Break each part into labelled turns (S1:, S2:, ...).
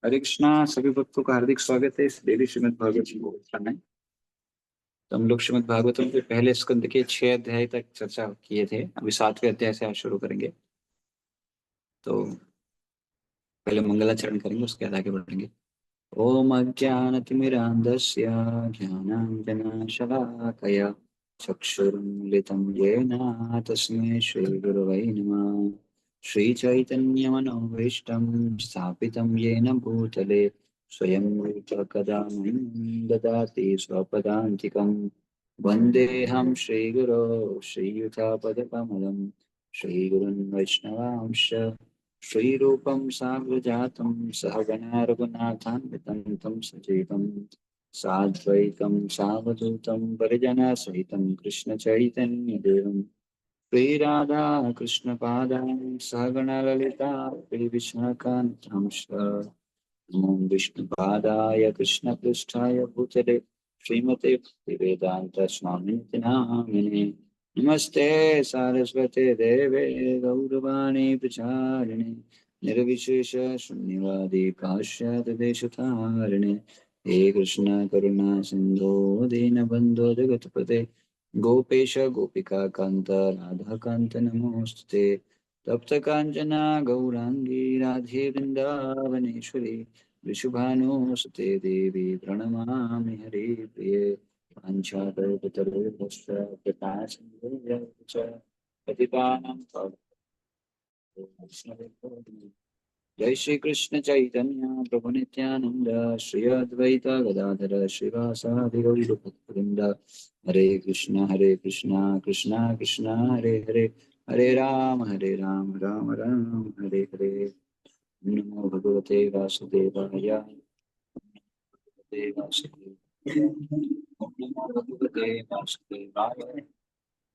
S1: हरे कृष्णा। सभी भक्तों का हार्दिक स्वागत है इस डेली श्रीमद् भागवत जी को में। तो हम लोग श्रीमद् भागवतम के पहले स्कंद के 6 अध्याय तक चर्चा किए थे। अभी 7वें अध्याय से आज शुरू करेंगे। तो पहले मंगलाचरण करेंगे, उसके बाद आगे बढ़ेंगे। ओम अज्ञानतिमिरान्धस्य ज्ञानाञ्जनशलाकया चक्षुरुन्मिलितं येन तस्मै श्रीगुरवे नमः। श्रीचैतन्यमनोभीष्टं स्थापितं येन भूतले स्वयं रूपः कदा मह्यं ददाति स्वपदान्तिकं। वन्देऽहं श्रीगुरो श्रीयुतापदकमलं श्रीगुरुन् वैष्णवांश्च श्रीरूपं साग्रजातं सहगणा रघुनाथान्वितं तं सजीवं साद्वैतं सावधूतं परिजनसहितं कृष्णचैतन्यदेवं श्रीराधा कृष्णपादां सहगणा ललिता श्रीविशाखान्तांश्च नमो विष्णुपादाय कृष्णपृष्ठाय भूतले श्रीमते भक्तिवेदान्त स्वामिनिति नामिने। नमस्ते सारस्वते देवे गौरवाणी प्रचारिणे निर्विशेष शून्यवादी पाश्चात्य देशतारिणे। हे कृष्ण करुणा सिंधो दीनबंधो जगतपते गोपेश गोपिका कांत राधा कांत नमोस्तुते। तप्त कांचना गौरांगी राधे वृंदावनेश्वरी वृषभानुसुते देवी प्रणमामि हरिप्रिये। वाञ्छाकल्पतरुभ्यश्च कृपासिन्धुभ्यश्च पतितानां पावनेभ्यो। जय श्री कृष्ण चैतन्य प्रभु नित्यानंद श्री अद्वैत गदाधर श्रीवासादि गौरभक्तवृंद। हरे कृष्णा कृष्णा कृष्णा हरे हरे हरे राम राम राम हरे हरे। नमो भगवते वासुदेवाय वासुदेवाय। नमो भगवते वासुदेवाय।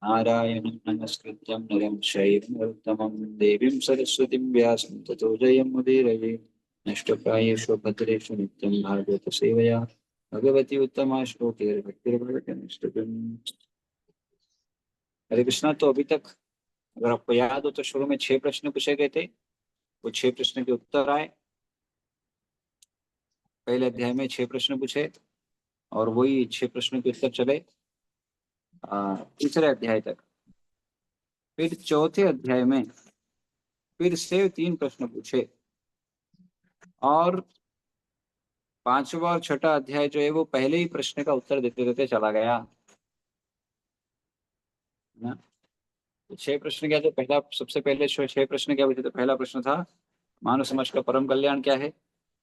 S1: नारायणं नमस्कृत्यं नरं चैव नरोत्तमं देवीं सरस्वतीं व्यासं ततो जयमुदीरये। नष्टप्रायेषु भद्रेषु नित्यं भागवत सेवया भगवती उत्तमा श्लोके भक्तिर्भवति नष्टम्। हरे कृष्णा। तो अभी तक अगर आपको याद हो तो शुरू में 6 प्रश्न पूछे गए थे। वो 6 प्रश्न के उत्तर आए। पहले अध्याय में 6 प्रश्न पूछे और वही 6 प्रश्नों के उत्तर चले तीसरे अध्याय तक। फिर चौथे अध्याय में फिर से 3 प्रश्न पूछे और पांचवा और छठा अध्याय जो है वो पहले ही प्रश्न का उत्तर देते देते चला गया ना। तो 6 प्रश्न क्या थे? पहला सबसे पहले 6 प्रश्न क्या पूछे? तो पहला प्रश्न था मानव समाज का परम कल्याण क्या है,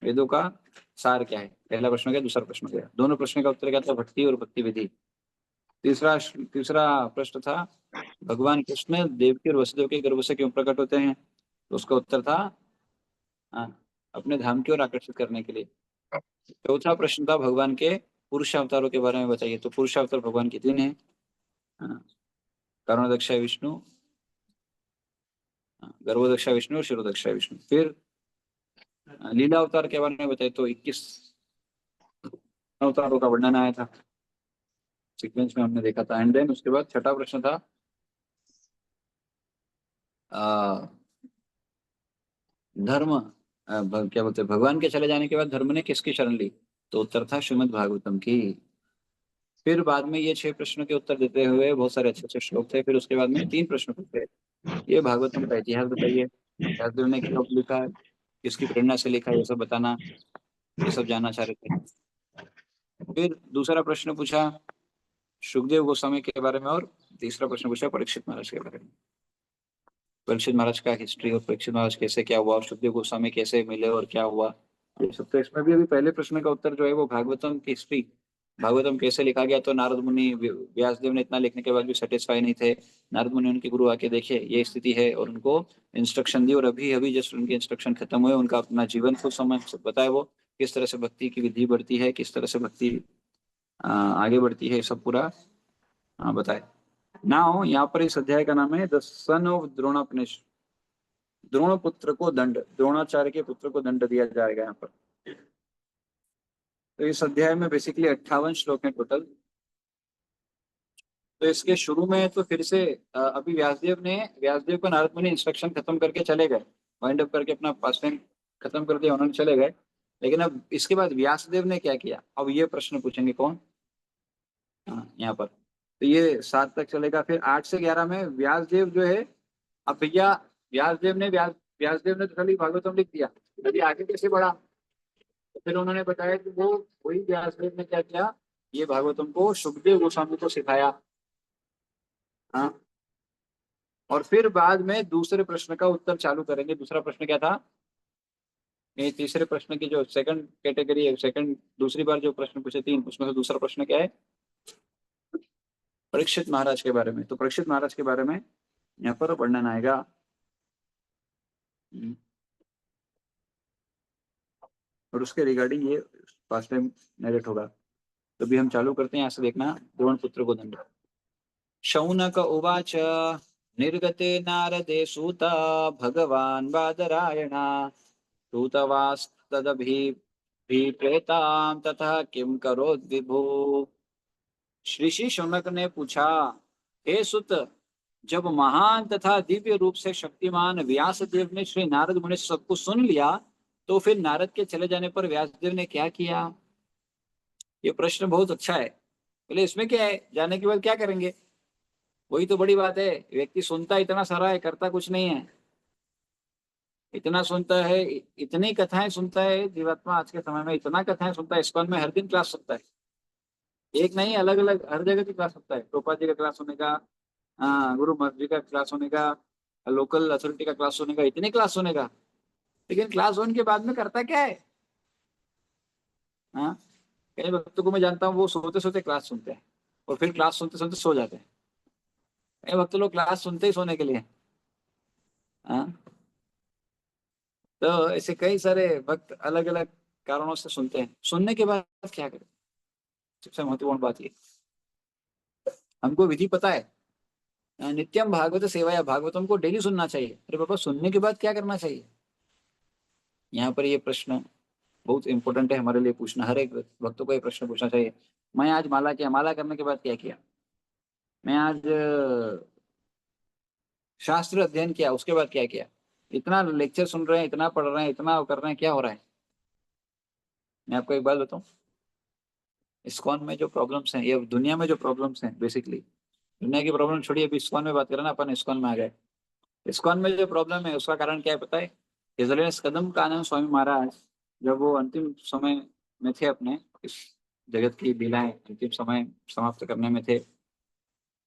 S1: वेदों का सार क्या है। पहला प्रश्न क्या, दूसरा प्रश्न क्या। दोनों प्रश्न का उत्तर क्या था? भक्ति और भक्ति विधि। तीसरा तीसरा प्रश्न था भगवान कृष्ण देवकी और वसुदेव के गर्भ से क्यों प्रकट होते हैं। तो उसका उत्तर था अपने धाम की ओर आकर्षित करने के लिए। चौथा प्रश्न था भगवान के पुरुष अवतारों के बारे में बताइए। तो पुरुष अवतार भगवान के 3 हैं, कर्णदक्षा विष्णु, गर्भदक्षा विष्णु और शिरोदक्षा विष्णु। फिर लीला अवतार के बारे में बताइए। तो 21 अवतारों का वर्णन आया था, सीक्वेंस में हमने देखा था। एंड देन उसके बाद छठा प्रश्न था आ, धर्म क्या बोलते हैं, भगवान के चले जाने के बाद धर्म ने किसकी शरण ली। तो उत्तर था श्रीमद् भागवतम की। फिर बाद में ये 6 प्रश्नों के उत्तर देते हुए बहुत सारे अच्छे अच्छे श्लोक थे। फिर उसके बाद में 3 प्रश्न पूछे। ये भागवतम का इतिहास बताइए, व्यासदेव ने कब लिखा है, किसकी प्रेरणा से लिखा है, ये सब बताना, ये सब जानना चाह रहे थे। फिर दूसरा प्रश्न पूछा सुखदेव गोस्वामी के बारे में और तीसरा प्रश्न पूछा परीक्षित महाराज के बारे में। परीक्षित महाराज का हिस्ट्री और परीक्षित महाराज कैसे क्या हुआ, सुखदेव गोस्वामी कैसे मिले और क्या हुआ, ये सब। तो इसमें भी अभी पहले प्रश्न का उत्तर जो है वो भागवतम की हिस्ट्री, भागवतम कैसे लिखा गया। तो नारद मुनि व्यासदेव ने इतना लिखने के बाद भी सेटिस्फाई नहीं थे। नारद मुनि उनके गुरु आके देखे ये स्थिति है और उनको इंस्ट्रक्शन दी। और अभी अभी जस्ट उनके इंस्ट्रक्शन खत्म हुए, उनका अपना जीवन कुछ समय बताया वो किस तरह से भक्ति की विधि बढ़ती है, किस तरह से भक्ति आगे बढ़ती है, सब पूरा बताए। नाउ यहाँ पर इस अध्याय का नाम है द सन ऑफ द्रोणापनिष। द्रोण पुत्र को दंड, द्रोणाचार्य के पुत्र को दंड दिया जाएगा यहाँ पर। तो इस अध्याय में बेसिकली 58 श्लोक हैं टोटल। तो इसके शुरू में तो फिर से अभी व्यासदेव को नारद मुनि इंस्ट्रक्शन खत्म करके चले गए, वाइंड अप करके अपना पास टाइम खत्म कर दिया, उन्होंने चले गए। लेकिन अब इसके बाद व्यासदेव ने क्या किया, अब ये प्रश्न पूछेंगे कौन, हाँ यहाँ पर। तो ये 7 तक चलेगा, फिर 8 से 11 में व्यासदेव जो है, अब भैया व्यासदेव ने तो खाली भागवतम लिख दिया, अभी आगे कैसे बढ़ा। तो फिर उन्होंने बताया कि वो वही व्यासदेव ने क्या किया, ये भागवतम को सुखदेव गोस्वामी को सिखाया। हाँ, और फिर बाद में दूसरे प्रश्न का उत्तर चालू करेंगे। दूसरा प्रश्न क्या था, ये तीसरे प्रश्न की जो सेकंड कैटेगरी है, सेकंड दूसरी बार जो प्रश्न पूछे 3, उसमें से दूसरा प्रश्न क्या है, परीक्षित महाराज के बारे में। तो परीक्षित महाराज के बारे में यहाँ पर वर्णन आएगा। और उसके रिगार्डिंग ये फास्ट टाइम नरेट होगा। तो भी हम चालू करते हैं, यहाँ से देखना, द्रोण पुत्र को दंड। शौनक उवाच निर्गते नारदे सूत भगवान् बादरायणा सूतवास्तदभिप्रेतां ततः किं करोद् विभो। श्री शौनक ने पूछा, हे सुत, जब महान तथा दिव्य रूप से शक्तिमान व्यासदेव ने श्री नारद मुनि सब कुछ सुन लिया, तो फिर नारद के चले जाने पर व्यासदेव ने क्या किया। ये प्रश्न बहुत अच्छा है। बोले इसमें क्या है, जाने के बाद क्या करेंगे, वही तो बड़ी बात है। व्यक्ति सुनता इतना सारा है, करता कुछ नहीं है। इतना सुनता है, इतनी कथाएं सुनता है जीवात्मा आज के समय में, इतना कथाएं सुनता है, इस्कॉन में हर दिन क्लास सुनता है, एक नहीं, अलग अलग हर जगह की क्लास सुनता है। प्रोपा जी का क्लास होने का, गुरु महर्षि जी का क्लास होने का, लोकल अथॉरिटी का क्लास होने का, इतनी क्लास होने का। लेकिन क्लास होने के बाद में करता क्या है। हाँ, कई भक्तों को मैं जानता हूँ, वो सोते सोते क्लास सुनते हैं और फिर क्लास सुनते सुनते सो जाते हैं। कई भक्त लोग क्लास सुनते ही सोने के लिए। हाँ, तो ऐसे कई सारे भक्त अलग अलग कारणों से सुनते हैं। सुनने के बाद क्या करें, सबसे महत्वपूर्ण बात ये, हमको विधि पता है। नित्यम भागवत सेवा, या भागवतम को डेली सुनना चाहिए। अरे पापा, सुनने के बाद क्या करना चाहिए। यहाँ पर ये प्रश्न बहुत इंपॉर्टेंट है हमारे लिए पूछना। हर एक भक्तों को ये प्रश्न पूछना चाहिए। मैं आज माला किया, माला करने के बाद क्या किया। मैं आज शास्त्र अध्ययन किया, उसके बाद क्या किया। इतना लेक्चर सुन रहे हैं, इतना पढ़ रहे हैं, इतना कर रहे हैं, क्या हो रहा है। मैं आपको एक बात बताऊं, इस्कॉन में जो प्रॉब्लम्स हैं, ये दुनिया में जो प्रॉब्लम्स हैं, बेसिकली दुनिया की प्रॉब्लम छोड़िए, अभी इस्कॉन में बात करें ना, अपन इस्कॉन में आ गए। इस्कॉन में जो प्रॉब्लम है उसका कारण क्या है पता है। हिजलेस कदम कानन स्वामी महाराज जब वो अंतिम समय में थे, अपने इस जगत की लीलाएं अंतिम समय समाप्त करने में थे,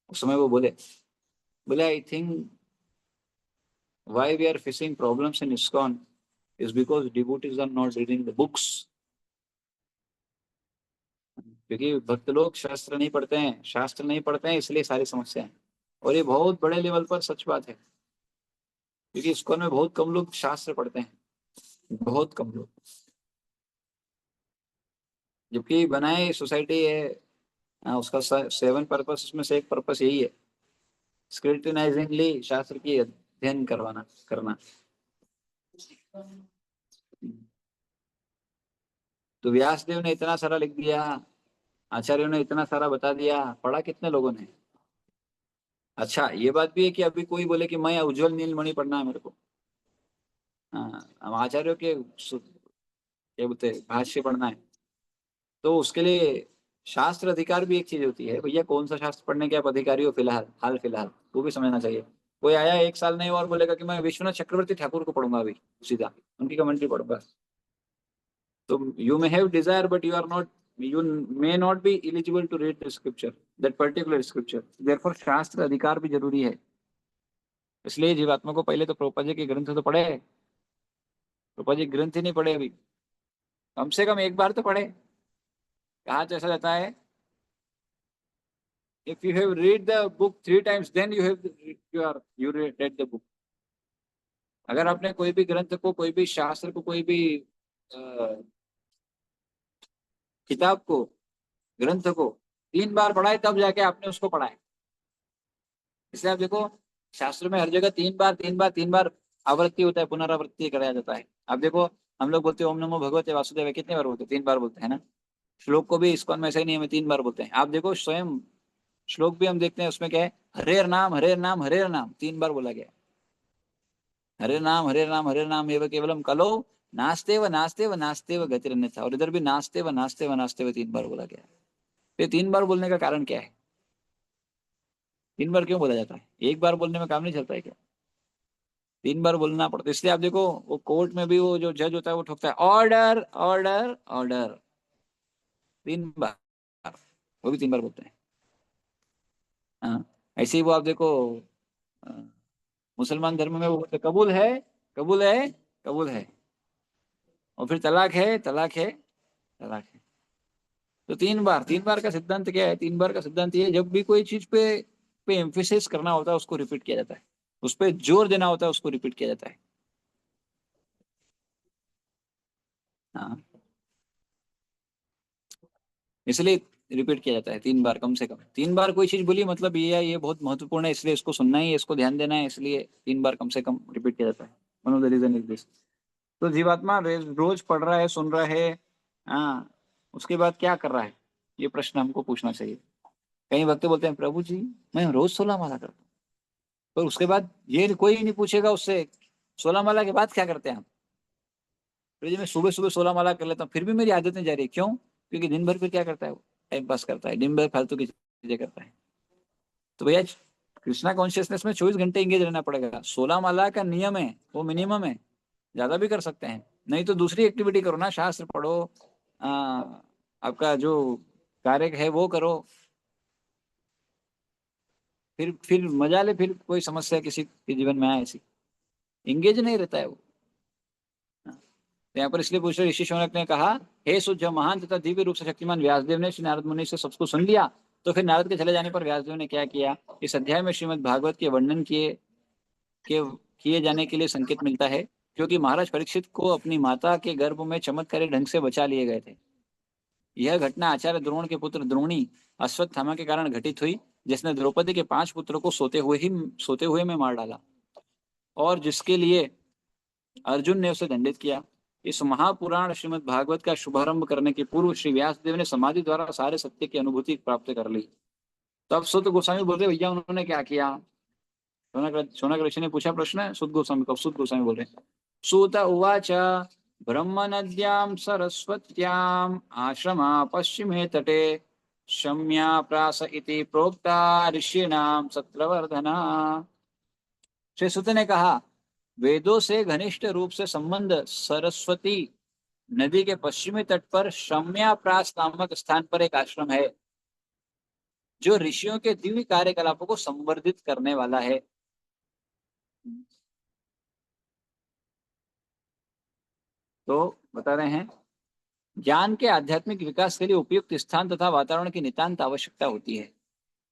S1: उस समय वो बोले, I think why we are facing problems in ISKCON is because devotees are not reading the books। क्योंकि भक्त लोग शास्त्र नहीं पढ़ते हैं, शास्त्र नहीं पढ़ते हैं, इसलिए सारी समस्या है। और ये बहुत बड़े लेवल पर सच बात है, क्योंकि ISKCON में बहुत कम लोग शास्त्र पढ़ते हैं, बहुत कम लोग। जबकि बनाए सोसाइटी है, उसका 7 पर्पस, उसमें से एक पर्पस यही है, स्क्रूटिनाइजिंगली शास्त्र की अध्ययन करवाना करना। तो व्यासदेव ने इतना सारा लिख दिया, आचार्यों ने इतना सारा बता दिया, पढ़ा कितने लोगों ने। अच्छा, ये बात भी है कि अभी कोई बोले कि मैं उज्जवल नीलमणि पढ़ना है मेरे को, हाँ, हम आचार्यों के क्या बोलते हैं, भाष्य पढ़ना है, तो उसके लिए शास्त्र अधिकार भी एक चीज होती है। भैया कौन सा शास्त्र पढ़ने के आप अधिकारी हो फिलहाल, हाल फिलहाल, वो भी समझना चाहिए। कोई आया 1 साल नहीं और बोलेगा कि मैं विश्वनाथ चक्रवर्ती ठाकुर को पढ़ूंगा, अभी सीधा उनकी कमेंट्री पढ़ूंगा। तो you may have desire but you are not, you may not be eligible to read the scripture, that particular scripture, therefore शास्त्र अधिकार भी जरूरी है। इसलिए जीवात्मा को पहले तो प्रभुपाद जी के ग्रंथ तो पढ़े, प्रभुपाद जी ग्रंथ ही नहीं पढ़े अभी, कम से कम एक बार तो पढ़े। कहा तो ऐसा रहता है, if you have read the book 3 times then you read the book। अगर आपने कोई भी ग्रंथ को, कोई भी शास्त्र को, कोई भी किताब को, ग्रंथ को 3 बार पढ़ा है, तब जाके आपने उसको पढ़ा है। इसलिए आप देखो, शास्त्र में हर जगह 3 बार 3 बार 3 बार आवृत्ति होता है, पुनरावृत्ति कराया जाता है। आप देखो, हम लोग बोलते हैं ओम नमो भगवते वासुदेव, कितने बार बोलते हैं, 3 बार बोलते हैं ना। श्लोक को भी इस्कॉन में ऐसा ही नहीं, हमें 3 बार बोलते हैं। आप देखो स्वयं श्लोक भी हम देखते हैं, उसमें क्या है, हरे नाम हरे नाम हरे नाम 3 बार बोला गया। हरे नाम हरे नाम हरे नाम एवं केवलम कलो नास्ते व गतिरन्यथा, और इधर भी नास्ते व 3 बार बोला गया है। तो 3 बार बोलने का कारण क्या है? 3 बार क्यों बोला जाता है? एक बार बोलने में काम नहीं चलता है क्या? 3 बार बोलना पड़ता है। इसलिए आप देखो, वो कोर्ट में भी वो जो जज होता है वो ठोकता है, ऑर्डर ऑर्डर ऑर्डर, 3 बार, वो भी 3 बार बोलते हैं। हाँ, ऐसे ही वो आप देखो, अ, मुसलमान धर्म में वो बोलते हैं, कबूल है, कबूल है, कबूल है, और फिर तलाक है, तलाक है, तलाक है। तो 3 बार, 3 बार का सिद्धांत क्या है? 3 बार का सिद्धांत ये है, जब भी कोई चीज पे एम्फेसिस करना होता है उसको रिपीट किया जाता है, उस पे जोर देना होता है उसको रिपीट किया जाता है। हाँ, इसलिए रिपीट किया जाता है 3 बार, कम से कम 3 बार कोई चीज बोली मतलब ये है, ये बहुत महत्वपूर्ण है, इसलिए इसको सुनना ही है, इसको ध्यान देना है, इसलिए 3 बार कम से कम रिपीट किया जाता है। One of the reason is this. तो जीवात्मा रोज पढ़ रहा है, सुन रहा है, हाँ, उसके बाद क्या कर रहा है? ये प्रश्न हमको पूछना चाहिए। कई वक्त बोलते हैं, प्रभु जी मैं रोज 16 माला करता हूँ, पर उसके बाद ये कोई नहीं पूछेगा उससे, 16 माला के बाद क्या करते हैं आप? तो जी मैं सुबह सुबह 16 माला कर लेता हूँ, फिर भी मेरी आदतें जा रही है, क्यों? क्योंकि दिन भर फिर क्या करता है वो? टाइम पास करता है, दिन भर फालतू की चीजें करता है। तो भैया, कृष्णा कॉन्शियसनेस में 24 घंटे एंगेज रहना पड़ेगा। 16 माला का नियम है, वो मिनिमम है, ज्यादा भी कर सकते हैं। नहीं तो दूसरी एक्टिविटी करो ना, शास्त्र पढ़ो, आ, आपका जो कार्य है वो करो, फिर मजा ले, फिर कोई समस्या किसी के जीवन में आए ऐसी, एंगेज नहीं रहता है वो। तो यहाँ पर इसलिए पूछ रहे, ऋषि शौनक ने कहा, हे सुजय महान तथा दिव्य रूप से शक्तिमान व्यासदेव ने श्री नारद मुनि से सबको सुन लिया। तो फिर नारद के चले जाने पर व्यासदेव ने क्या किया? इस अध्याय में श्रीमद् भागवत के वर्णन के किए जाने के लिए संकेत मिलता है, क्योंकि महाराज परीक्षित को अपनी माता के गर्भ में चमत्कारी ढंग से बचा लिए गए थे। यह घटना आचार्य द्रोण के पुत्र द्रोणी अश्वत्थामा के कारण घटित हुई, जिसने द्रौपदी के 5 पुत्रों को सोते हुए में मार डाला, और जिसके लिए अर्जुन ने उसे दंडित किया। इस महापुराण श्रीमद् भागवत का शुभारंभ करने के पूर्व श्री व्यासदेव ने समाधि द्वारा सारे सत्य की अनुभूति प्राप्त कर ली। तब सुत गोस्वामी बोल रहे, भैया उन्होंने क्या किया? शौनक ऋषि ने पूछा प्रश्न, सुत गोस्वामी को, सुत गोस्वामी बोल रहे, सूत उवाच ब्रह्म नद्यां सरस्वत्याम् आश्रमा पश्चिमे तटे शम्या प्रास इति प्रोक्ता ऋषीणाम सत्रवर्धना। श्री सुत ने कहा, वेदों से घनिष्ठ रूप से संबंध सरस्वती नदी के पश्चिमी तट पर शम्याप्रास नामक स्थान पर एक आश्रम है, जो ऋषियों के दिव्य कार्यकलापों को संवर्धित करने वाला है। तो बता रहे हैं, ज्ञान के आध्यात्मिक विकास के लिए उपयुक्त स्थान तथा वातावरण की नितांत आवश्यकता होती है।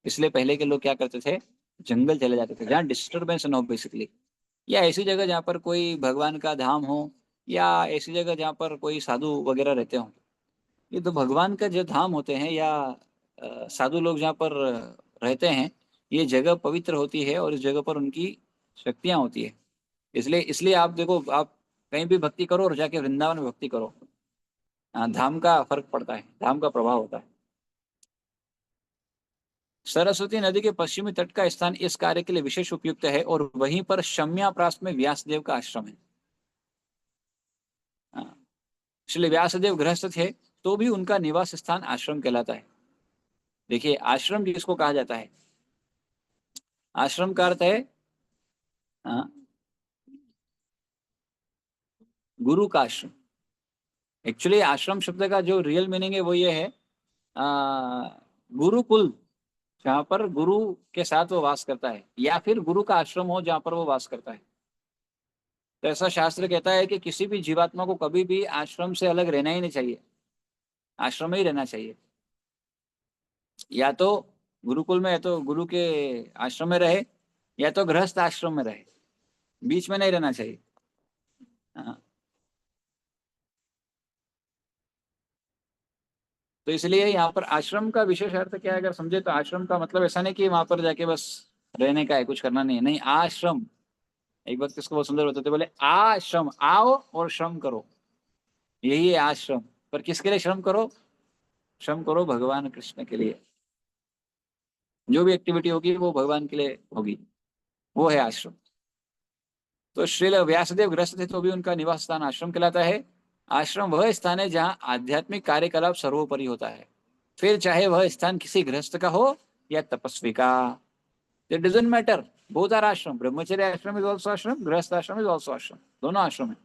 S1: इसलिए पहले के लोग क्या करते थे? जंगल चले जाते थे, जहाँ डिस्टरबेंस न हो बेसिकली, या ऐसी जगह जहाँ पर कोई भगवान का धाम हो, या ऐसी जगह जहाँ पर कोई साधु वगैरह रहते हो। ये तो भगवान का जो धाम होते हैं, या साधु लोग जहाँ पर रहते हैं, ये जगह पवित्र होती है, और इस जगह पर उनकी शक्तियां होती है। इसलिए इसलिए आप देखो, आप कहीं भी भक्ति करो और जाके वृंदावन में भक्ति करो, धाम का फर्क पड़ता है, धाम का प्रभाव होता है। सरस्वती नदी के पश्चिमी तट का स्थान इस कार्य के लिए विशेष उपयुक्त है, और वहीं पर शम्याप्रास में व्यासदेव का आश्रम है। हाँ, इसलिए व्यासदेव गृहस्थ थे, तो भी उनका निवास स्थान आश्रम कहलाता है। देखिए, आश्रम किसको कहा जाता है? आश्रम का अर्थ है, हाँ, गुरु का आश्रम। एक्चुअली आश्रम शब्द का जो रियल मीनिंग है वो ये है, गुरुकुल, जहाँ पर गुरु के साथ वो वास करता है, या फिर गुरु का आश्रम हो जहाँ पर वो वास करता है। तो ऐसा शास्त्र कहता है कि किसी भी जीवात्मा को कभी भी आश्रम से अलग रहना ही नहीं चाहिए, आश्रम में ही रहना चाहिए। या तो गुरुकुल में, या तो गुरु के आश्रम में रहे, या तो गृहस्थ आश्रम में रहे, बीच में नहीं रहना चाहिए। हाँ, तो इसलिए यहाँ पर आश्रम का विशेष अर्थ क्या है, अगर समझे तो आश्रम का मतलब ऐसा नहीं कि वहां पर जाके बस रहने का है, कुछ करना नहीं है, नहीं, आश्रम। एक वक्त इसको बहुत सुंदर होते थे, बोले आश्रम, आओ और श्रम करो, यही है आश्रम। पर किसके लिए श्रम करो? श्रम करो भगवान कृष्ण के लिए। जो भी एक्टिविटी होगी वो भगवान के लिए होगी, वो है आश्रम। तो श्रील व्यासदेव गृहस्थ थे तो भी उनका निवास स्थान आश्रम कहलाता है। आश्रम वह स्थान है जहाँ आध्यात्मिक कार्यकलाप सर्वोपरि होता है, फिर चाहे वह स्थान किसी गृहस्थ का हो या तपस्वी का। It doesn't matter, both are ashram. ब्रह्मचर्य आश्रम इज ऑल्सो आश्रम, गृहस्थ आश्रम इज ऑल्सो आश्रम, दोनों आश्रम है।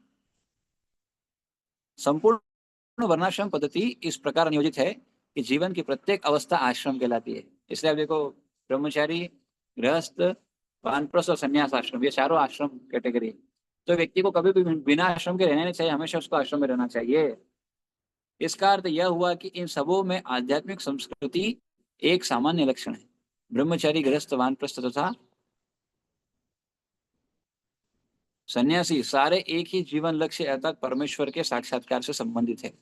S1: संपूर्ण वर्णाश्रम पद्धति इस प्रकार नियोजित है कि जीवन की प्रत्येक अवस्था आश्रम कहलाती है। इसलिए आप देखो, ब्रह्मचारी, गृहस्थ, वानप्रस्थ और संन्यास आश्रम, ये चारों आश्रम कैटेगरी है। तो व्यक्ति को कभी भी बिना आश्रम के रहना नहीं चाहिए, हमेशा उसको आश्रम में रहना चाहिए। इसका अर्थ यह हुआ कि इन सबों में आध्यात्मिक संस्कृति एक सामान्य लक्षण है। ब्रह्मचारी, गृहस्थ, वानप्रस्थ तथा सन्यासी सारे एक ही जीवन लक्ष्य अर्थात परमेश्वर के साक्षात्कार से संबंधित है।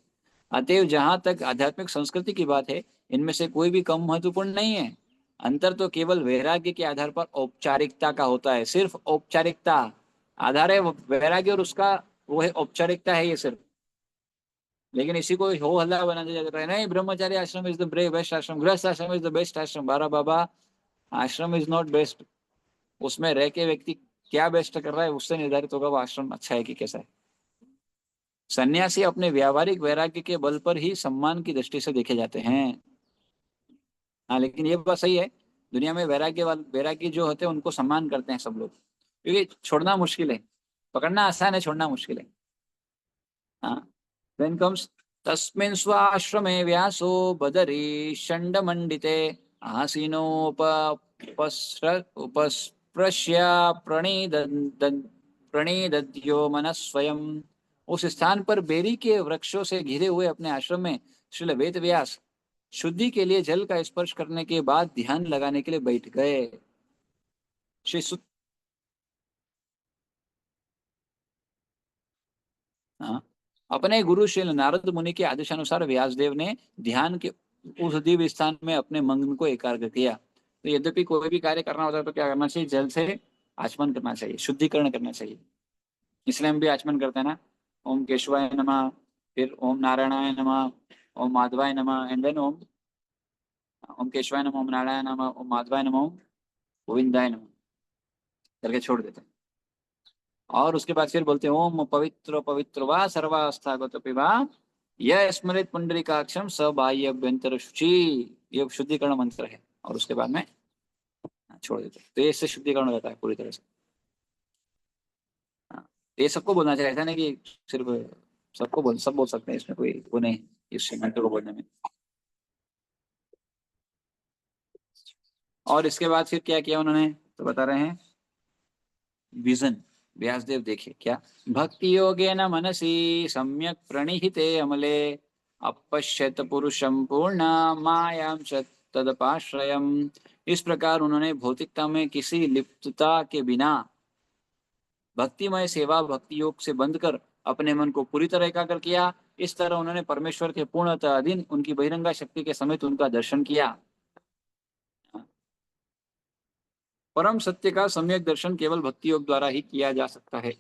S1: अतएव जहां तक आध्यात्मिक संस्कृति की बात है, इनमें से कोई भी कम महत्वपूर्ण नहीं है। अंतर तो केवल वैराग्य के आधार पर औपचारिकता का होता है, सिर्फ औपचारिकता आधार है वैराग्य, और उसका वो है औपचारिकता है ये सिर्फ। लेकिन इसी को हो हल्ला बना दिया जाता है, नहीं ब्रह्मचारी आश्रम इज द बेस्ट आश्रम, गृहस्थ आश्रम इज द बेस्ट आश्रम। बारा बाबा, आश्रम इज नॉट बेस्ट, उसमें रह के व्यक्ति क्या बेस्ट कर रहा है उससे निर्धारित होगा वो आश्रम अच्छा है कि कैसा है। सन्यासी अपने व्यावहारिक वैराग्य के बल पर ही सम्मान की दृष्टि से देखे जाते हैं। हाँ, लेकिन ये बात सही है, दुनिया में वैराग्य जो होते हैं उनको सम्मान करते हैं सब लोग, क्योंकि छोड़ना मुश्किल है, पकड़ना आसान है, छोड़ना मुश्किल है। हाँ, देन कम्स तस्मिन् स्वाश्रमे व्यासो बदरी षण्ड मंडिते उपस्पृश्य प्रणीदध्यो मनः स्वयं। उस स्थान पर बेरी के वृक्षों से घिरे हुए अपने आश्रम में श्रील वेद व्यास शुद्धि के लिए जल का स्पर्श करने के बाद ध्यान लगाने के लिए बैठ गए। श्री सुत हाँ, अपने गुरु श्री नारद मुनि के आदेशानुसार व्यासदेव ने ध्यान के उस दिव्य स्थान में अपने मन को एकाग्र किया। तो यद्यपि कोई भी कार्य करना होता है तो क्या करना चाहिए, जल से आचमन करना चाहिए, शुद्धिकरण करना चाहिए। इसलिए हम भी आचमन करते हैं ना, ओम केशवाय नमः, फिर ओम नारायणाय नमः, ओम माधवाय नमः, एंड देन ओम ओम केशवाय नमः, ओम नारायण नमः, ओम माधवाय नमः, ओम गोविंदाय नमः करके छोड़ देते हैं। और उसके बाद फिर बोलते हैं ओम पवित्र पवित्र वा सर्वास्थागत पिबा यह स्मृत पुंडरीकाक्षम स बाह्य अभ्यंतर शुचि, ये शुद्धिकरण मंत्र है। और उसके बाद में छोड़ देते हैं, तो ये इससे शुद्धिकरण हो जाता है पूरी तरह से। हाँ, ये सबको बोलना चाहिए, ऐसा नहीं कि सिर्फ सबको बोल, सब बोल सकते हैं, इसमें कोई वो नहीं इस मंत्र को बोलने में। और इसके बाद फिर क्या किया उन्होंने, तो बता रहे हैं विजन। व्यासदेव देखे क्या, भक्ति योगेन मनसी सम्यक प्रणिहिते अमले अपश्यत पुरुषम पूर्ण मायाम च तदपाश्रयम। इस प्रकार उन्होंने भौतिकता में किसी लिप्तता के बिना भक्तिमय सेवा भक्ति योग से बंध कर अपने मन को पूरी तरह एकाग्र किया। इस तरह उन्होंने परमेश्वर के पूर्णतः अधीन उनकी बहिरंगा शक्ति के समेत उनका दर्शन किया। परम सत्य का सम्यक दर्शन केवल भक्ति योग द्वारा ही किया जा सकता है।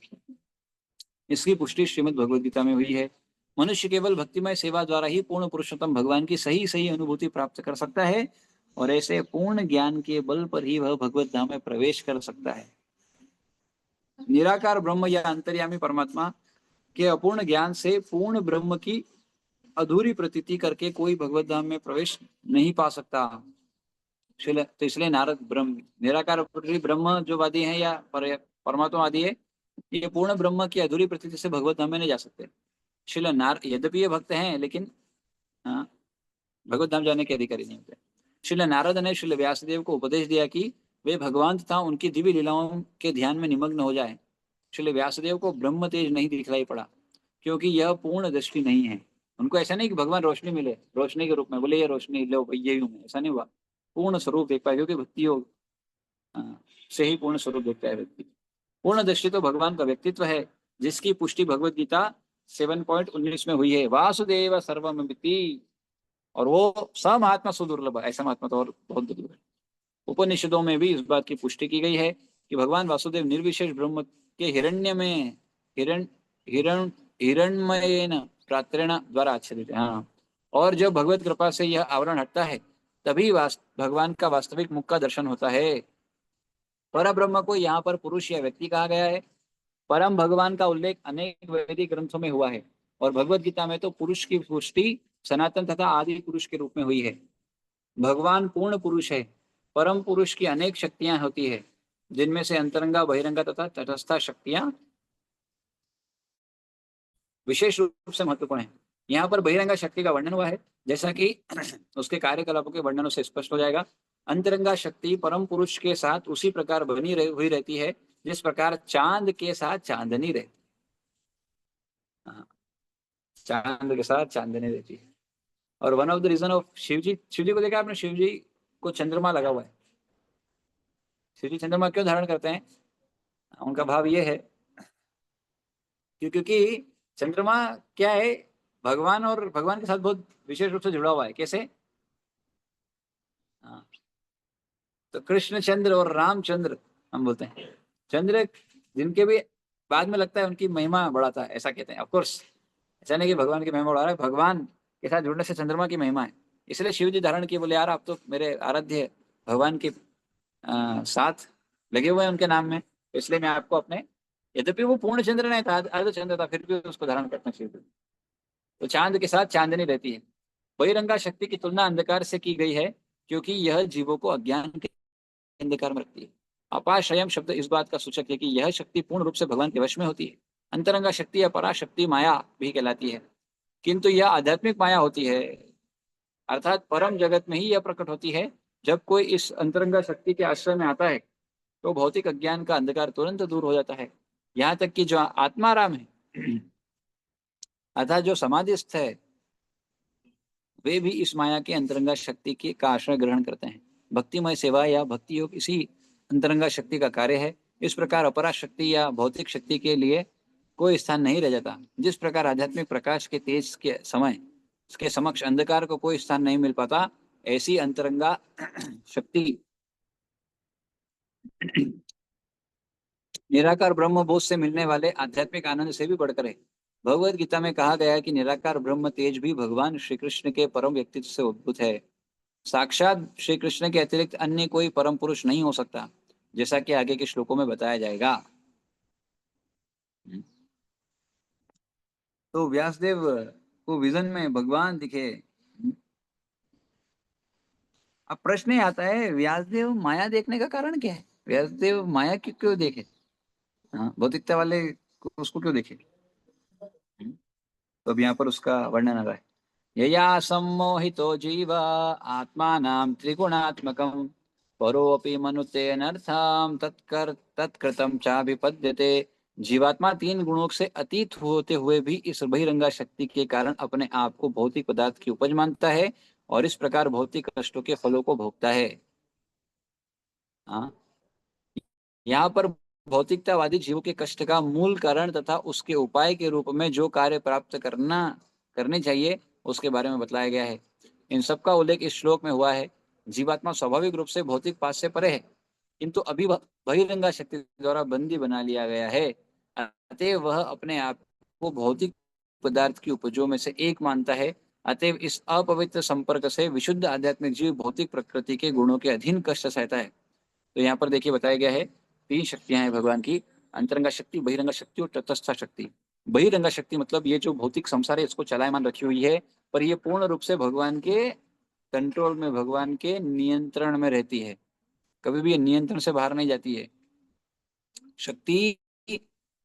S1: इसकी पुष्टि श्रीमद् भगवद गीता में हुई है। मनुष्य केवल भक्तिमय सेवा द्वारा ही पूर्ण पुरुषोत्तम भगवान की सही सही अनुभूति प्राप्त कर सकता है, और ऐसे पूर्ण ज्ञान के बल पर ही वह भगवत धाम में प्रवेश कर सकता है। निराकार ब्रह्म या अंतर्यामी परमात्मा के अपूर्ण ज्ञान से पूर्ण ब्रह्म की अधूरी प्रतीति करके कोई भगवत धाम में प्रवेश नहीं पा सकता। तो इसलिए नारद ब्रह्म निराकार ब्रह्म जो वादी है या परमात्मा वादी है, ये पूर्ण ब्रह्म की अधूरी प्रतीति से भगवत धाम में नहीं जा सकते। शिल नार यद्यपि ये भक्त हैं लेकिन हाँ, भगवत धाम जाने के अधिकारी नहीं होते। शिल नारद ने शिल व्यासदेव को उपदेश दिया कि वे भगवान तथा उनकी दिव्य लीलाओं के ध्यान में निमग्न हो जाए। शिल व्यासदेव को ब्रह्म तेज नहीं दिखलाई पड़ा, क्योंकि यह पूर्ण दृष्टि नहीं है। उनको ऐसा नहीं कि भगवान रोशनी मिले, रोशनी के रूप में बोले ये रोशनी लो ये हूँ मैं, ऐसा नहीं हुआ। पूर्ण स्वरूप देख पाए, क्योंकि भक्ति योग से ही पूर्ण स्वरूप देखता है व्यक्ति। पूर्ण दृष्टि तो भगवान का व्यक्तित्व है, जिसकी पुष्टि भगवत गीता 7.19 में हुई है। वासुदेव सर्वमिति, और वो स महात्मा सुदुर्लभ, ऐसा महात्मा तो और बहुत दुर्लभ है। उपनिषदों में भी इस बात की पुष्टि की गई है कि भगवान वासुदेव निर्विशेष ब्रह्म के हिरण्य में हिरण हिरण हिरणमयेन प्रात्रेण द्वारा आच्छादित है। हाँ, और जब भगवत कृपा से यह आवरण हटता है तभी भगवान का वास्तविक मुख का दर्शन होता है। पर ब्रह्म को यहाँ पर पुरुष या व्यक्ति कहा गया है। परम भगवान का उल्लेख अनेक वैदिक ग्रंथों में हुआ है और भगवत गीता में तो पुरुष की पुष्टि सनातन तथा आदि पुरुष के रूप में हुई है। भगवान पूर्ण पुरुष है। परम पुरुष की अनेक शक्तियां होती है, जिनमें से अंतरंगा, बहिरंगा तथा तटस्था शक्तियां विशेष रूप से महत्वपूर्ण है। यहाँ पर बहिरंगा शक्ति का वर्णन हुआ है, जैसा कि उसके कार्यकलापों के वर्णनों से स्पष्ट हो जाएगा। अंतरंगा शक्ति परम पुरुष के साथ उसी प्रकार हुई रहती है जिस प्रकार चांद के साथ चांदनी रहती। हाँ, चांद के साथ चांदनी रहती है। और one of the reason of Shiv ji को देखा आपने, शिव जी को चंद्रमा लगा हुआ है। शिव जी चंद्रमा क्यों धारण करते हैं? उनका भाव ये है क्योंकि चंद्रमा क्या है, भगवान और भगवान के साथ बहुत विशेष रूप से जुड़ा हुआ है। कैसे? हाँ, तो कृष्ण चंद्र और रामचंद्र हम बोलते हैं। चंद्र जिनके भी बाद में लगता है उनकी महिमा बढ़ाता है, ऐसा कहते हैं। ऑफकोर्स ऐसा नहीं कि भगवान की महिमा बढ़ा रहा है, भगवान के साथ जुड़ने से चंद्रमा की महिमा है। इसलिए शिव जी धारण किए, बोले यार आप तो मेरे आराध्य भगवान के साथ लगे हुए हैं उनके नाम में, इसलिए मैं आपको अपने, यद्यपि वो पूर्ण चंद्र नहीं था, अर्ध चंद्र था, फिर भी उसको धारण करते हैं शिव जी। तो चांद के साथ चांदनी रहती है। बहिरंगा शक्ति की तुलना अंधकार से की गई है क्योंकि यह जीवों को अज्ञान के अंधकार में रखती है। अपाश्रयम शब्द इस बात का सूचक है कि यह शक्ति पूर्ण रूप से भगवान के वश में होती है। अंतरंगा शक्ति या पराशक्ति माया भी कहलाती है, किंतु यह आध्यात्मिक माया होती है, अर्थात परम जगत में ही यह प्रकट होती है। जब कोई इस अंतरंगा शक्ति के आश्रय में आता है तो भौतिक अज्ञान का अंधकार तुरंत दूर हो जाता है। यहाँ तक कि जो आत्माराम है अर्थात जो समाधिस्थ है, वे भी इस माया के अंतरंगा शक्ति के का आश्रय ग्रहण करते हैं। भक्तिमय सेवा या भक्ति योग इसी अंतरंगा शक्ति का कार्य है। इस प्रकार अपरा शक्ति या भौतिक शक्ति के लिए कोई स्थान नहीं रह जाता। जिस प्रकार आध्यात्मिक प्रकाश के तेज के समय के समक्ष अंधकार को कोई स्थान नहीं मिल पाता, ऐसी अंतरंगा शक्ति निराकार ब्रह्म बोध से मिलने वाले आध्यात्मिक आनंद से भी बढ़कर है। भगवत गीता में कहा गया है कि निराकार ब्रह्म तेज भी भगवान श्री कृष्ण के परम व्यक्तित्व से उद्भूत है। साक्षात श्री कृष्ण के अतिरिक्त अन्य कोई परम पुरुष नहीं हो सकता, जैसा कि आगे के श्लोकों में बताया जाएगा। तो व्यासदेव को विजन में भगवान दिखे। अब प्रश्न ये आता है, व्यासदेव माया देखने का कारण क्या है? व्यासदेव माया क्यों क्यों देखे? हाँ, भौतिकता वाले उसको क्यों देखे? तो अब यहाँ पर उसका वर्णन आ रहा है। यया सम्मोहितो जीव आत्मानां त्रिगुणात्मकं परोऽपि मनुतेनर्थं तत्कृतं चाभिपद्यते। जीवात्मा तीन गुणों से अतीत होते हुए भी इस बहिरंगा शक्ति के कारण अपने आप को भौतिक पदार्थ की उपज मानता है और इस प्रकार भौतिक कष्टों के फलों को भोगता है। हाँ, यहाँ पर भौतिकतावादी जीवों के कष्ट का मूल कारण तथा उसके उपाय के रूप में जो कार्य प्राप्त करने चाहिए उसके बारे में बतलाया गया है। इन सब का उल्लेख इस श्लोक में हुआ है। जीवात्मा स्वाभाविक रूप से भौतिक पास से परे है, किंतु अभी बहिरंगा शक्ति द्वारा बंदी बना लिया गया है। अतएव वह अपने आप को भौतिक पदार्थ की उपजों में से एक मानता है। अतएव इस अपवित्र संपर्क से विशुद्ध आध्यात्मिक जीव भौतिक प्रकृति के गुणों के अधीन कष्ट सहता है। तो यहाँ पर देखिए बताया गया है, तीन शक्तियां हैं भगवान की, अंतरंगा शक्ति, बहिरंगा शक्ति और तटस्थ शक्ति। बहिरंगा शक्ति मतलब ये जो भौतिक संसार है इसको चलायमान रखी हुई है, पर ये पूर्ण रूप से भगवान के कंट्रोल में, भगवान के नियंत्रण में रहती है, कभी भी ये नियंत्रण से बाहर नहीं जाती है। शक्ति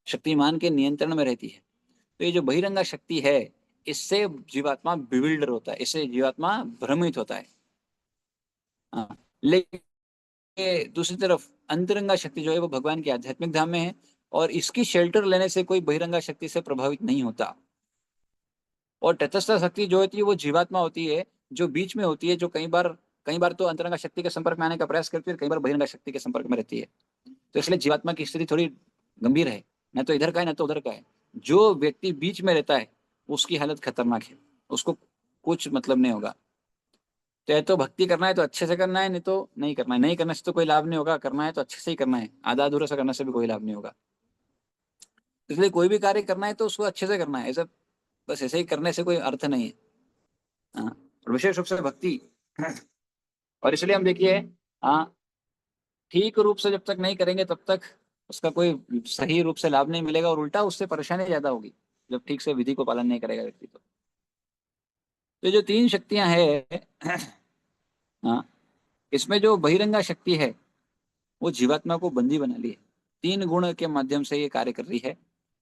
S1: शक्तिमान के नियंत्रण में रहती है। तो ये जो बहिरंगा शक्ति है, इससे जीवात्मा बिविल्डर होता है, इससे जीवात्मा भ्रमित होता है। हाँ, लेकिन दूसरी तरफ अंतरंगा शक्ति जो है वो भगवान के आध्यात्मिक धाम में है और इसकी शेल्टर लेने से कोई बहिरंगा शक्ति से प्रभावित नहीं होता। और तटस्थ शक्ति जो होती है वो जीवात्मा होती है, जो बीच में होती है, जो कई बार तो अंतरंगा शक्ति के संपर्क में आने का प्रयास करती है, कई बार बहिरंगा शक्ति के संपर्क में रहती है। तो इसलिए जीवात्मा की स्थिति थोड़ी गंभीर है, न तो इधर का है न तो उधर का है। जो व्यक्ति बीच में रहता है उसकी हालत खतरनाक है, उसको कुछ मतलब नहीं होगा। तो भक्ति करना है तो अच्छे से करना है, नहीं तो नहीं करना है। नहीं करने से तो कोई लाभ नहीं होगा, करना है तो अच्छे से ही करना है, आधा अधूरा से करने से भी कोई लाभ नहीं होगा। इसलिए कोई भी कार्य करना है तो उसको अच्छे से करना है, ऐसा बस ऐसे ही करने से कोई अर्थ नहीं है। हाँ, और विशेष रूप से भक्ति। और इसलिए हम देखिए, हाँ, ठीक रूप से जब तक नहीं करेंगे तब तक उसका कोई सही रूप से लाभ नहीं मिलेगा और उल्टा उससे परेशानी ज्यादा होगी जब ठीक से विधि को पालन नहीं करेगा व्यक्ति। तो ये जो तीन शक्तियां हैं हाँ, इसमें जो बहिरंगा शक्ति है वो जीवात्मा को बंदी बना ली है। तीन गुण के माध्यम से ये कार्य कर रही है।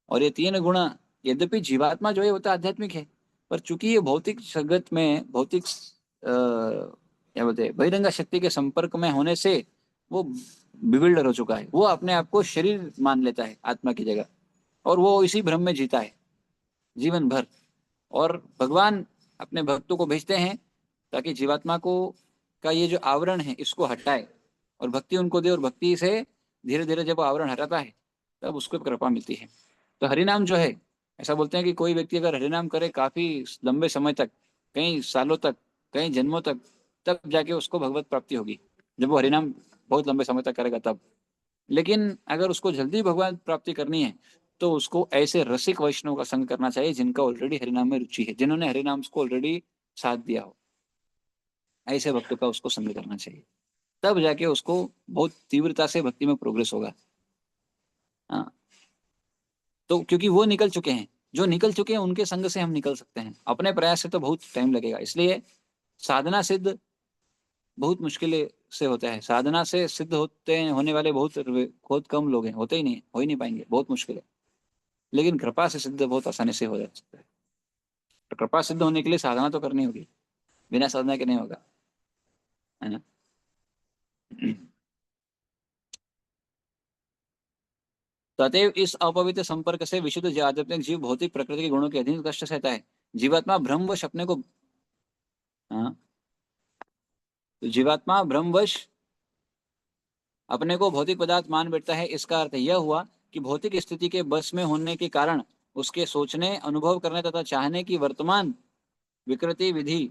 S1: और ये तीन गुण, यद्यपि जीवात्मा जो है वो तो आध्यात्मिक है, पर चूंकि ये भौतिक जगत में भौतिक क्या बोलते हैं बहिरंगा शक्ति के संपर्क में होने से वो बिविल्डर हो चुका है। वो अपने आप को शरीर मान लेता है आत्मा की जगह, और वो इसी भ्रम में जीता है जीवन भर। और भगवान अपने भक्तों को भेजते हैं ताकि जीवात्मा को का ये जो आवरण है इसको हटाए और भक्ति उनको दे, और भक्ति से धीरे धीरे जब वो आवरण हटाता है तब उसको कृपा मिलती है। तो हरिनाम जो है, ऐसा बोलते हैं कि कोई व्यक्ति अगर हरिनाम करे काफी लंबे समय तक, कई सालों तक, कई जन्मों तक, तब जाके उसको भगवत प्राप्ति होगी, जब वो हरिनाम बहुत लंबे समय तक करेगा तब। लेकिन अगर उसको जल्दी भगवान प्राप्ति करनी है तो उसको ऐसे रसिक वैष्णव का संग करना चाहिए जिनका ऑलरेडी हरिनाम में रुचि है, जिन्होंने हरिनाम को ऑलरेडी साथ दिया हो। ऐसे भक्तों का उसको संग करना चाहिए, तब जाके उसको बहुत तीव्रता से भक्ति में प्रोग्रेस होगा। हाँ, तो क्योंकि वो निकल चुके हैं, जो निकल चुके हैं उनके संग से हम निकल सकते हैं, अपने प्रयास से तो बहुत टाइम लगेगा। इसलिए साधना सिद्ध बहुत मुश्किल से होता है। साधना से सिद्ध होते हैं होने वाले बहुत कम लोग हैं, होते ही नहीं, हो ही नहीं पाएंगे, बहुत मुश्किल है। लेकिन कृपा से सिद्ध बहुत आसानी से हो जा सकता है। तो कृपा सिद्ध होने के लिए साधना तो करनी होगी, बिना साधना के नहीं होगा, है ना। तो अतएव इस अपवित्र संपर्क से विशुद्ध आध्यात्मिक जीव भौतिक प्रकृति के गुणों के अधीन कष्ट सहता है। जीवात्मा भ्रमवश अपने को, हाँ, तो जीवात्मा भ्रमवश अपने को भौतिक पदार्थ मान बैठता है। इसका अर्थ यह हुआ कि भौतिक स्थिति के बस में होने के कारण उसके सोचने, अनुभव करने तथा चाहने की वर्तमान विकृति विधि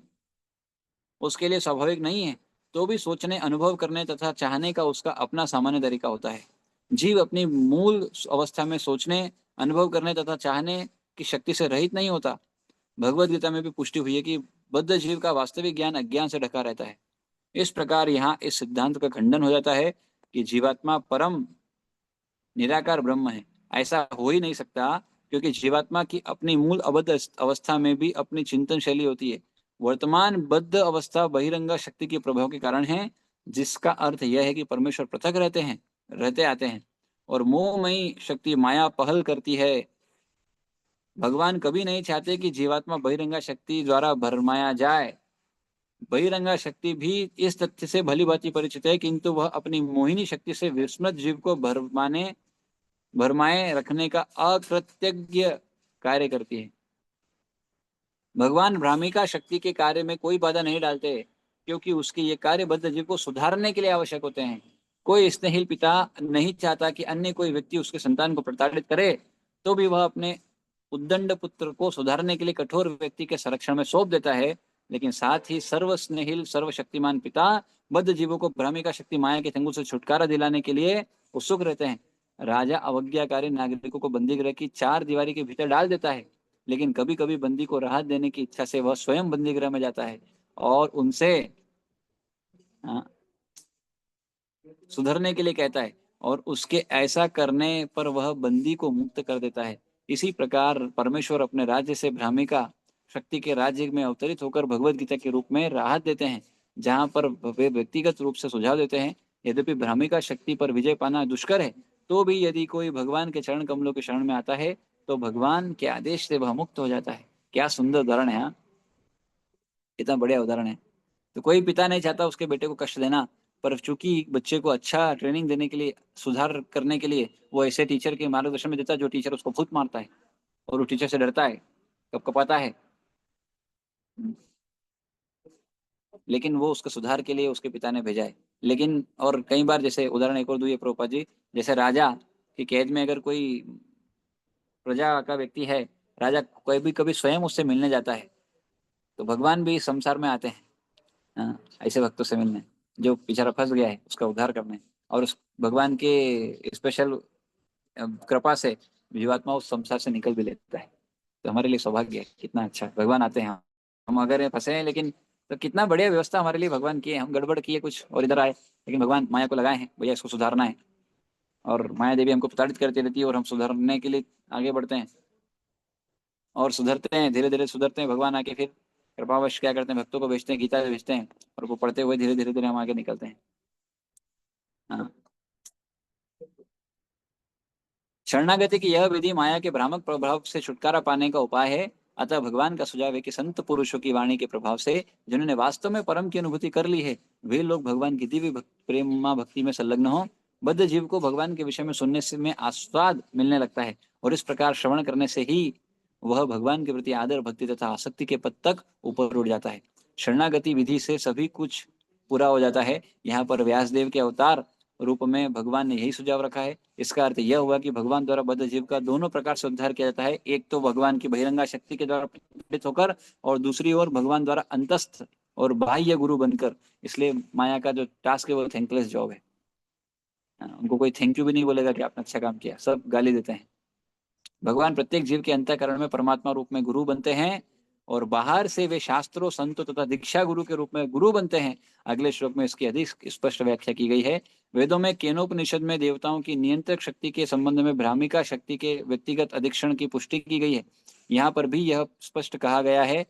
S1: उसके लिए स्वाभाविक नहीं है, तो भी सोचने, अनुभव करने तथा चाहने का उसका अपना सामान्य तरीका होता है। जीव अपनी मूल अवस्था में सोचने, अनुभव करने तथा चाहने की शक्ति से रहित नहीं होता। भगवद गीता में भी पुष्टि हुई है कि बद्ध जीव का वास्तविक ज्ञान अज्ञान से ढका रहता है। इस प्रकार यहाँ इस सिद्धांत का खंडन हो जाता है कि जीवात्मा परम निराकार ब्रह्म है। ऐसा हो ही नहीं सकता, क्योंकि जीवात्मा की अपनी मूल अबद्ध अवस्था में भी अपनी चिंतन शैली होती है। वर्तमान बद्ध अवस्था बहिरंगा शक्ति के प्रभाव के कारण है, जिसका अर्थ यह है कि परमेश्वर पृथक रहते आते हैं और मोहमयी शक्ति माया पहल करती है। भगवान कभी नहीं चाहते कि जीवात्मा बहिरंगा शक्ति द्वारा भरमाया जाए। बहिरंगा शक्ति भी इस तथ्य से भली भांति परिचित है, किंतु वह अपनी मोहिनी शक्ति से विस्मृत जीव को भरमाए रखने का अकृतज्ञ कार्य करती है। भगवान भ्रामिका शक्ति के कार्य में कोई बाधा नहीं डालते, क्योंकि उसके ये कार्य बद्ध जीव को सुधारने के लिए आवश्यक होते हैं। कोई स्नेहिल पिता नहीं चाहता कि अन्य कोई व्यक्ति उसके संतान को प्रताड़ित करे, तो भी वह अपने उद्दंड पुत्र को सुधारने के लिए कठोर व्यक्ति के संरक्षण में सौंप देता है। लेकिन साथ ही सर्व स्नेहिल सर्वशक्तिमान पिता बद्ध जीवों को भ्रामिका शक्ति माया के चंगुल से छुटकारा दिलाने के लिए उत्सुक रहते हैं। राजा अवज्ञाकारी नागरिकों को बंदी गृह की चार दीवारी के भीतर डाल देता है, लेकिन कभी कभी बंदी को राहत देने की इच्छा से वह स्वयं बंदी गृह में जाता है और उनसे हाँ, सुधरने के लिए कहता है, और उसके ऐसा करने पर वह बंदी को मुक्त कर देता है। इसी प्रकार परमेश्वर अपने राज्य से भ्रामिका शक्ति के राज्य में अवतरित होकर भगवत गीता के रूप में राहत देते हैं, जहां पर वे व्यक्तिगत रूप से सुझाव देते हैं। यद्यपि भ्रामिका शक्ति पर विजय पाना दुष्कर है, तो भी यदि कोई भगवान के चरण कमलों के शरण में आता है तो भगवान के आदेश से वह मुक्त हो जाता है। क्या सुंदर उदाहरण है, हाँ? इतना बढ़िया उदाहरण है। तो कोई पिता नहीं चाहता उसके बेटे को कष्ट देना, पर चूंकि बच्चे को अच्छा ट्रेनिंग देने के लिए, सुधार करने के लिए वो ऐसे टीचर के मार्गदर्शन में देता है जो टीचर उसको भूत मारता है और वो टीचर से डरता है, कपकपाता है। लेकिन वो उसके सुधार के लिए उसके पिता ने भेजा है। लेकिन और कई बार, जैसे उदाहरण एक और दूं, ये प्रभुपाद जी, जैसे राजा की कैद में अगर कोई प्रजा का व्यक्ति है, राजा कभी कभी स्वयं उससे मिलने जाता है, तो भगवान भी इस संसार में आते हैं, हाँ, ऐसे भक्तों से मिलने जो बेचारा फंस गया है उसका उद्धार करने। और उस भगवान के स्पेशल कृपा से जीवात्मा उस संसार से निकल भी लेता है। तो हमारे लिए सौभाग्य है, कितना अच्छा है, भगवान आते हैं। हम अगर फंसे हैं, लेकिन तो कितना बढ़िया व्यवस्था हमारे लिए भगवान की है। हम गड़बड़ किए कुछ और इधर आए, लेकिन भगवान माया को लगाए हैं, भैया इसको सुधारना है, और माया देवी हमको प्रताड़ित करती रहती है और हम सुधरने के लिए आगे बढ़ते हैं और सुधरते हैं, धीरे धीरे सुधरते हैं। भगवान आके फिर कृपावश क्या करते हैं, भक्तों को भेजते हैं, गीता भेजते हैं, और वो पढ़ते हुए धीरे धीरे धीरे हम आगे निकलते हैं। हाँ। शरणागति की यह विधि माया के भ्रामक प्रभाव से छुटकारा पाने का उपाय है। अतः भगवान का सुझाव है कि संत पुरुषों की वाणी के प्रभाव से जिन्होंने वास्तव में परम की अनुभूति कर ली है, वे लोग भगवान की दिव्य प्रेम भक्ति में संलग्न हो। बद्ध जीव को भगवान के विषय में सुनने से में आस्वाद मिलने लगता है, और इस प्रकार श्रवण करने से ही वह भगवान के प्रति आदर, भक्ति तथा आसक्ति के पद तक ऊपर उठ जाता है। शरणागति विधि से सभी कुछ पूरा हो जाता है। यहाँ पर व्यासदेव के अवतार रूप में भगवान ने यही सुझाव रखा है। इसका अर्थ यह हुआ कि भगवान द्वारा बद्ध जीव का दोनों प्रकार से उद्धार किया जाता है। एक तो भगवान की बहिरंगा शक्ति के द्वारा प्रेरित होकर, और दूसरी ओर भगवान द्वारा अंतस्थ और बाह्य गुरु बनकर। इसलिए माया का जो टास्क है वो थैंकलेस जॉब है। उनको कोई थैंक यू भी नहीं बोलेगा कि आपने अच्छा काम किया, सब गाली देते हैं। भगवान प्रत्येक जीव के अंतःकरण में परमात्मा रूप में गुरु बनते हैं, और बाहर से वे शास्त्रों, संतों तथा दीक्षा गुरु के रूप में गुरु बनते हैं। अगले श्लोक में इसकी अधिक स्पष्ट व्याख्या की गई है। वेदों में केनोपनिषद में देवताओं की नियंत्रक शक्ति के संबंध में भ्रामिका शक्ति के व्यक्तिगत अधिक्षण की पुष्टि की गई है। यहाँ पर भी यह स्पष्ट कहा गया है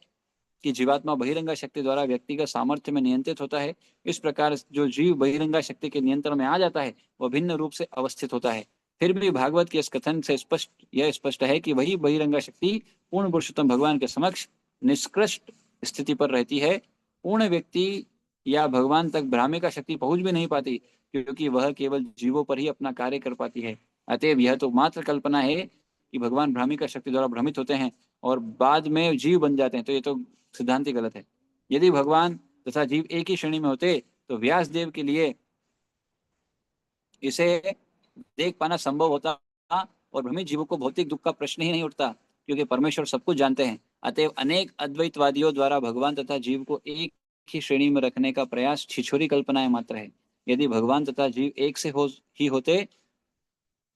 S1: कि जीवात्मा बहिरंगा शक्ति द्वारा व्यक्तिगत सामर्थ्य में नियंत्रित होता है। इस प्रकार जो जीव बहिरंगा शक्ति के नियंत्रण में आ जाता है वह भिन्न रूप से अवस्थित होता है। फिर भी भागवत के इस कथन से स्पष्ट है कि वही बहिरंगा शक्ति पूर्ण पुरुषोत्तम भगवान के समक्ष निष्कृष्ट स्थिति पर रहती है। पूर्ण व्यक्ति या भगवान तक भ्रामिका शक्ति पहुंच भी नहीं पाती, क्योंकि वह केवल जीवों पर ही अपना कार्य कर पाती है। अतएव यह तो मात्र कल्पना है कि भगवान भ्रामिका शक्ति द्वारा भ्रमित होते हैं और बाद में जीव बन जाते हैं, तो ये तो सिद्धांत ही गलत है। यदि भगवान तथा जीव एक ही श्रेणी में होते तो व्यास देव के लिए इसे देख पाना संभव होता, और भ्रमित जीवों को भौतिक दुख का प्रश्न ही नहीं उठता, क्योंकि परमेश्वर सब कुछ जानते हैं। अतएव अनेक अद्वैतवादियों द्वारा भगवान तथा जीव को एक ही श्रेणी में रखने का प्रयास छिछोरी कल्पनाएं मात्र है। यदि भगवान तथा जीव एक से होते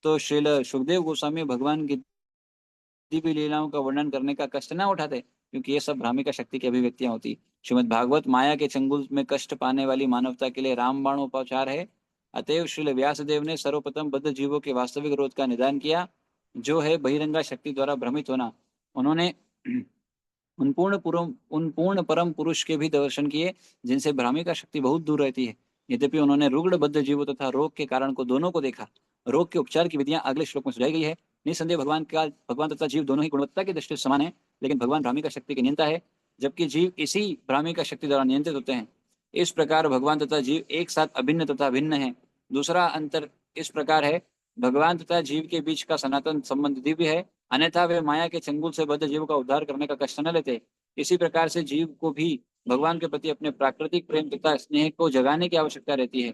S1: तो श्रील सुखदेव गोस्वामी भगवान की दिव्य लीलाओं का वर्णन करने का कष्ट ना उठाते, क्योंकि ये सब भ्रामिका शक्ति की अभिव्यक्तियां होती। श्रीमद् भागवत माया के चंगुल में कष्ट पाने वाली मानवता के लिए रामबाणोपचार है। अतएव श्रील व्यासदेव ने सर्वप्रथम बद्ध जीवों के वास्तविक रोध का निदान किया, जो है बहिरंगा शक्ति द्वारा भ्रमित होना। उन्होंने उन पूर्ण परम पुरुष के भी दर्शन किए, जिनसे भ्रामिका शक्ति बहुत दूर रहती है। यद्यपि उन्होंने रुग्ण बद्ध जीवों तथा रोग के कारण को दोनों को देखा। रोग के उपचार की विधियां अगले श्लोक में सुझाई गई है। निसंदेह भगवान तथा जीव दोनों ही गुणवत्ता की दृष्टि से समान है, लेकिन भगवान भ्रामिका शक्ति के नियंता है, जबकि जीव इसी भ्रामिका शक्ति द्वारा नियंत्रित होते हैं। इस प्रकार भगवान तथा जीव एक साथ अभिन्न तथा भिन्न है। दूसरा अंतर इस प्रकार है, भगवान तथा जीव के बीच का सनातन संबंध दिव्य है, अन्यथा वे माया के चंगुल से बद्ध जीव का उद्धार करने का कष्ट न लेते। इसी प्रकार से जीव को भी भगवान के प्रति अपने प्राकृतिक प्रेम तथा स्नेह को जगाने की आवश्यकता रहती है,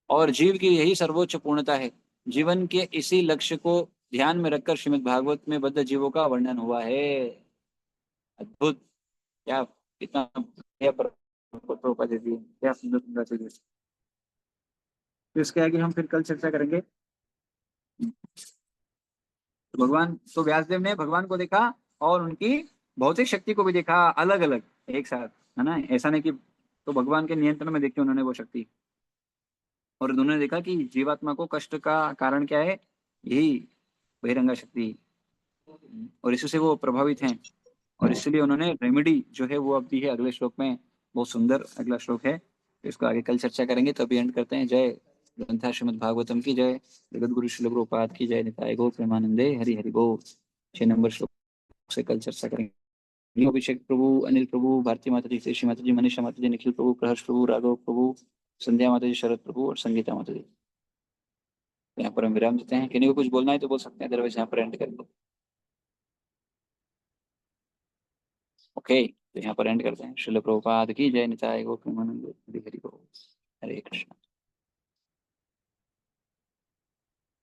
S1: और जीव की यही सर्वोच्च पूर्णता है। जीवन के इसी लक्ष्य को ध्यान में रखकर श्रीमद् भागवत में बद्ध जीवों का वर्णन हुआ है। अद्भुत! क्या इतना बढ़िया प्रभुपाद देती है, क्या सुंदर सुंदर चीजें। तो इसके आगे हम फिर कल चर्चा करेंगे। तो भगवान, तो व्यासदेव ने भगवान को देखा और उनकी भौतिक शक्ति को भी देखा, अलग अलग एक साथ, है ना। ऐसा नहीं कि, तो भगवान के नियंत्रण में देखी उन्होंने वो शक्ति, और उन्होंने देखा कि जीवात्मा को कष्ट का कारण क्या है, यही बहिरंगा शक्ति, और इसी से वो प्रभावित हैं। और इसलिए उन्होंने रेमेडी जो है वो अब दी है अगले श्लोक में। बहुत सुंदर अगला श्लोक है, तो इसको आगे कल चर्चा करेंगे। तो अभी एंड करते हैं। जय ग्रंथा श्रीमद् भागवतम की जय, जगत गुरु श्रील प्रभुपाद की जय, निताय गौ प्रेमानंदे हरि हरि बोल। 6 नंबर श्लोक से कल चर्चा करेंगे। अभिषेक प्रभु, अनिल प्रभु, भारती माता जी, श्री माता जी, मनीषा माता जी, निखिल प्रभु, प्रहर्ष प्रभु, राघव प्रभु, संध्या माता जी, शरद प्रभु और संगीता माता जी। यहाँ पर हम विराम देते हैं। किन्हीं को कुछ बोलना है तो बोल सकते हैं, अदरवाइज यहाँ पर एंड कर दो। ओके, तो यहाँ पर एंड करते हैं। श्रील प्रभुपाद की जय, निताय गौ प्रेमानंद हरि हरि बोल। हरे कृष्ण।